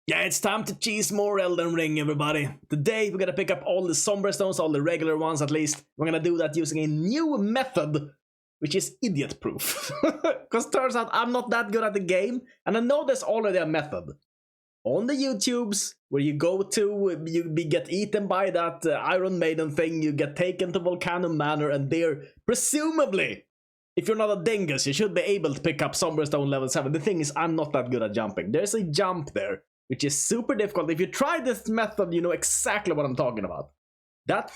Yeah, it's time to cheese more Elden Ring, everybody. Today we're gonna pick up all the Somber stones, all the regular ones at least. We're gonna do that using a new method, which is idiot-proof. Because turns out I'm not that good at the game, and I know there's already a method. On the YouTubes, where you go to, you get eaten by that Iron Maiden thing, you get taken to Volcano Manor, and there, presumably, if you're not a dingus, you should be able to pick up Somber Stone level 7. The thing is, I'm not that good at jumping. There's a jump there, which is super difficult. If you try this method, you know exactly what I'm talking about. That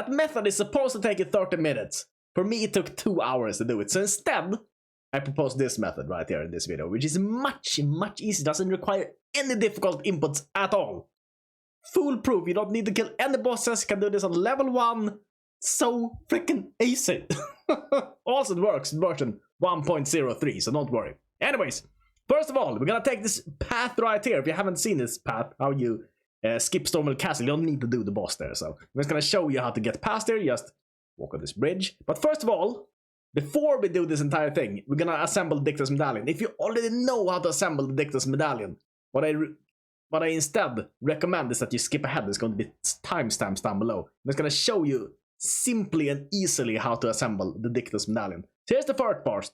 method is supposed to take you 30 minutes. For me, it took 2 hours to do it. So instead, I propose this method right here in this video, which is much easier. Doesn't require any difficult inputs at all. Foolproof. You don't need to kill any bosses. You can do this on level 1. So freaking easy. Also, it works in version 1.03, so don't worry. Anyways, first of all, we're gonna take this path right here. If you haven't seen this path, how you skip Stormwell Castle, you don't need to do the boss there. So I'm just gonna show you how to get past there. Just walk on this bridge. But first of all, before we do this entire thing, we're gonna assemble Dictus Medallion. If you already know how to assemble the Dictus Medallion, what I instead recommend is that you skip ahead. There's going to be timestamps down below. I'm just gonna show you simply and easily how to assemble the Dictus Medallion. So here's the first part.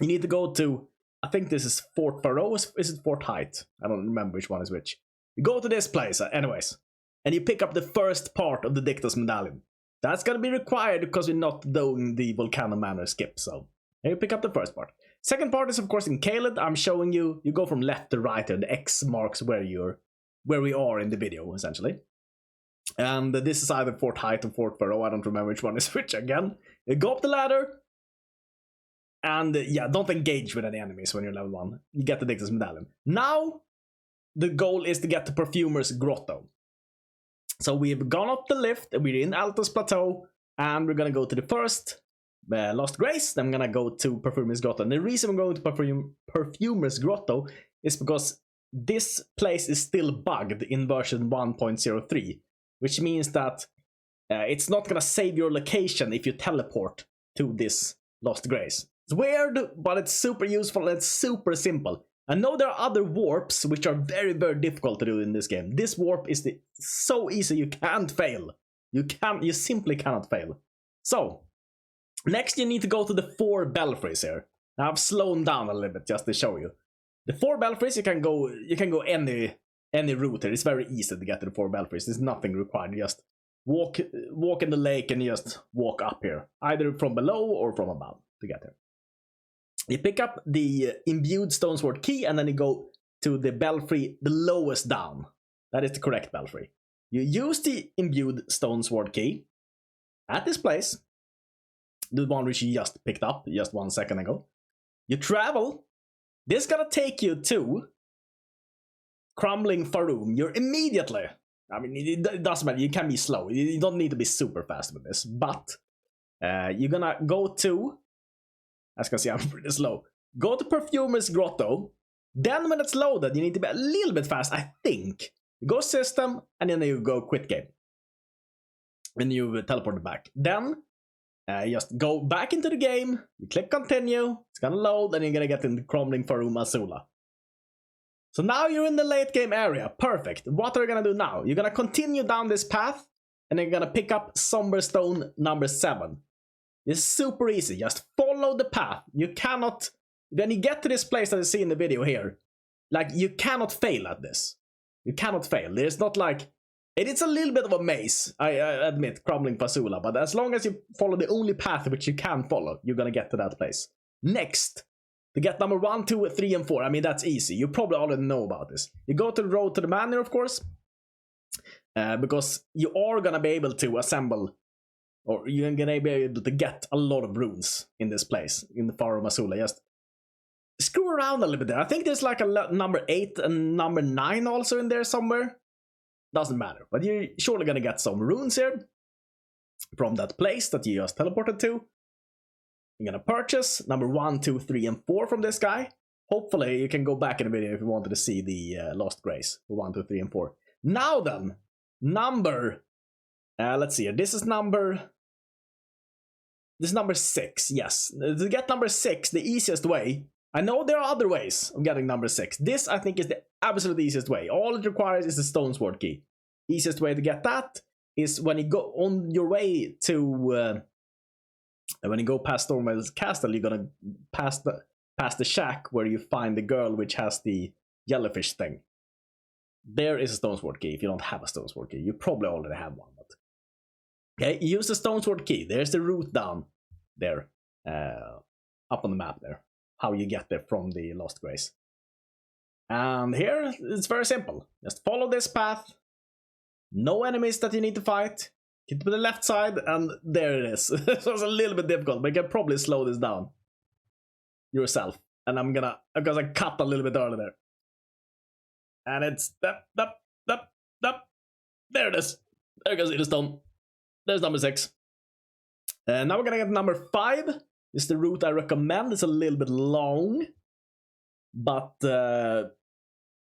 You need to go to, I think this is Fort Pharaoh. Is it Fort Height? I don't remember which one is which. You go to this place, anyways, and you pick up the first part of the Dictus Medallion. That's gonna be required because we're not doing the Volcano Manor skip, so here you pick up the first part. Second part is of course in Caelid. I'm showing you, you go from left to right here. The X marks where we are in the video, essentially. And this is either Fort Height or Fort Pharaoh. I don't remember which one is which again. You go up the ladder. And yeah, don't engage with any enemies when you're level 1. You get the Dictus Medallion. Now, the goal is to get to Perfumer's Grotto. So we've gone up the lift, we're in Alteus Plateau, and we're gonna go to the first Lost Grace, then I'm gonna go to Perfumer's Grotto. And the reason we're going to Perfumer's Grotto is because this place is still bugged in version 1.03, which means that it's not gonna save your location if you teleport to this Lost Grace. It's weird, but it's super useful and it's super simple. I know there are other warps which are very difficult to do in this game. This warp is so easy you can't fail. You simply cannot fail. So, next you need to go to the 4 Belfries here. Now I've slowed down a little bit just to show you. The 4 Belfries, you can go any route here. It's very easy to get to the 4 Belfries. There's nothing required. You just walk in the lake and you just walk up here, either from below or from above to get there. You pick up the imbued stone sword key and then you go to the belfry, the lowest down. That is the correct belfry. You use the imbued stone sword key at this place, the one which you just picked up just 1 second ago. You travel. This is gonna take you to Crumbling Faroum. You're immediately, I mean, it doesn't matter, you can be slow. You don't need to be super fast with this, but you're gonna go to, as you can see, I'm pretty slow. Go to Perfumer's Grotto. Then when it's loaded, you need to be a little bit fast, I think. You go system, and then you go quit game. And you teleport it back. Then, you just go back into the game. You click continue. It's gonna load, and you're gonna get into Crumbling Faroum Azula. So now you're in the late game area. Perfect. What are you gonna do now? You're gonna continue down this path, and then you're gonna pick up Somber Stone number 7. It's super easy. Just follow the path. You cannot, when you get to this place that you see in the video here, like, you cannot fail at this. You cannot fail. There's not like, it's a little bit of a maze, I admit, Crumbling Fasula, but as long as you follow the only path which you can follow, you're gonna get to that place. Next, to get number 1, 2, 3, and 4, I mean, that's easy. You probably already know about this. You go to the road to the manor, of course, because you are gonna be able to assemble, or you're gonna be able to get a lot of runes in this place, in the Faroum Azula. Just screw around a little bit there. I think there's like a number 8 and number 9 also in there somewhere. Doesn't matter, but you're surely gonna get some runes here from that place that you just teleported to. You're gonna purchase number 1, 2, 3, and 4 from this guy. Hopefully you can go back in the video if you wanted to see the Lost Grace for 1, 2, 3, and 4. Now then, number, let's see here. This is number 6. Yes, to get number 6, the easiest way I know there are other ways of getting number 6. This, I think, is the absolute easiest way. All it requires is the stone sword key. Easiest way to get that is when you go on your way to... when you go past Stormwell's castle, you're gonna pass the shack where you find the girl which has the jellyfish thing. There is a stone sword key if you don't have a stone sword key. You probably already have one. But... okay, use the stone sword key. There's the route down there. Up on the map there. How you get there from the Lost Grace. And here, it's very simple. Just follow this path. No enemies that you need to fight. Get to the left side, and there it is. This was a little bit difficult, but you can probably slow this down yourself. And I'm gonna, because I cut a little bit earlier there. And it's, there it is. There you can see the stone. There's number 6. And now we're gonna get number 5. This is the route I recommend. It's a little bit long, but it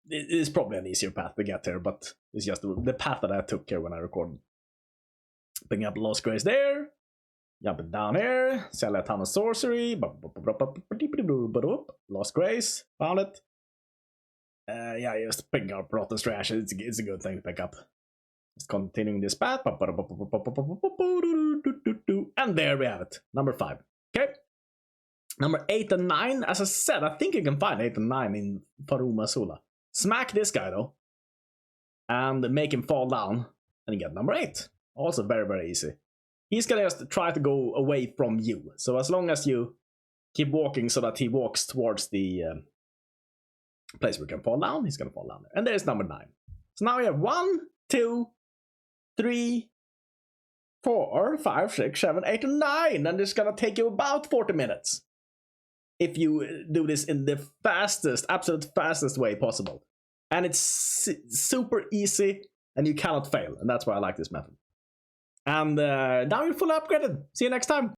is probably an easier path to get there, but it's just the path that I took here when I recorded. Picking up Lost Grace there, jumping down here, sell a ton of sorcery, Lost Grace, found it. Yeah, just picking up Rotten Trash, it's a good thing to pick up. Just continuing this path, and there we have it, number 5. Okay, number 8 and 9, as I said, I think you can find 8 and 9 in Faruma Sula. Smack this guy though, and make him fall down, and you get number 8. Also very, very easy. He's gonna just try to go away from you, so as long as you keep walking so that he walks towards the place where he can fall down, he's gonna fall down there. And there's number 9. So now we have 1, 2, 3, 4, 5, 6, 7, 8, and 9, and it's gonna take you about 40 minutes if you do this in the fastest, absolute fastest way possible. And it's super easy, and you cannot fail, and that's why I like this method. And now you're fully upgraded. See you next time.